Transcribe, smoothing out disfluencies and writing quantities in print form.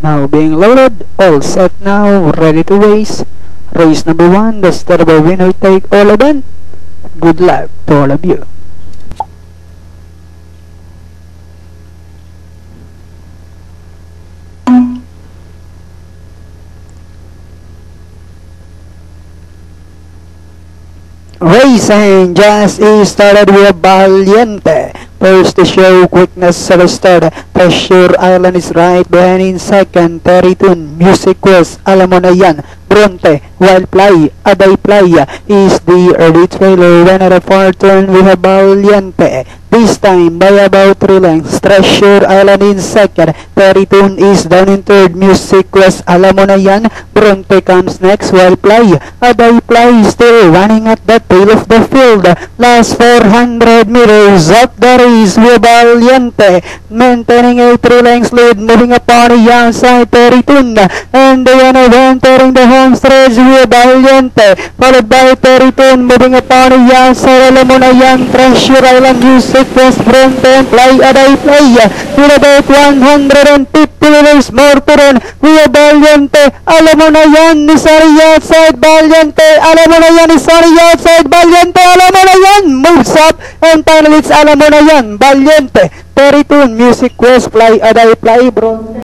Now being loaded, all set now, ready to race. Race number 1, the start of a winner take all event. Good luck to all of you. Racing just started with Valiente. First to show quickness at the start. Treasure Island is right behind in second. Teritun, Music Quest, alam mo na yan. Bronte, Wild Play, Aday Playa is the early trailer. When at a far turn we have Valiente. This time by about 3 lengths. Treasure Island in second. Teritun is down in third. Music Quest, alam mo na yan. Bronte comes next. Wild Play, Aday Play still running at the tail of the field. Last 400 meters up the race with Valiente maintaining a 3 lengths lead, moving upon the outside Teritun, and then entering the home stretch with Valiente, followed by Teritun, moving upon the outside. Alam mo na yan, Treasure Island, Music Quest, Bronte, and Play, Aday Play, with about 150 meters more to run with Valiente. Alam mo na yan, Isari outside Valiente, alam mo na yan, Isari outside Valiente, alam mo na yan, moves up, and finally it's alam mo na yan, Valiente, Teritun, Music Quest, Play, Aday Play, Bronte.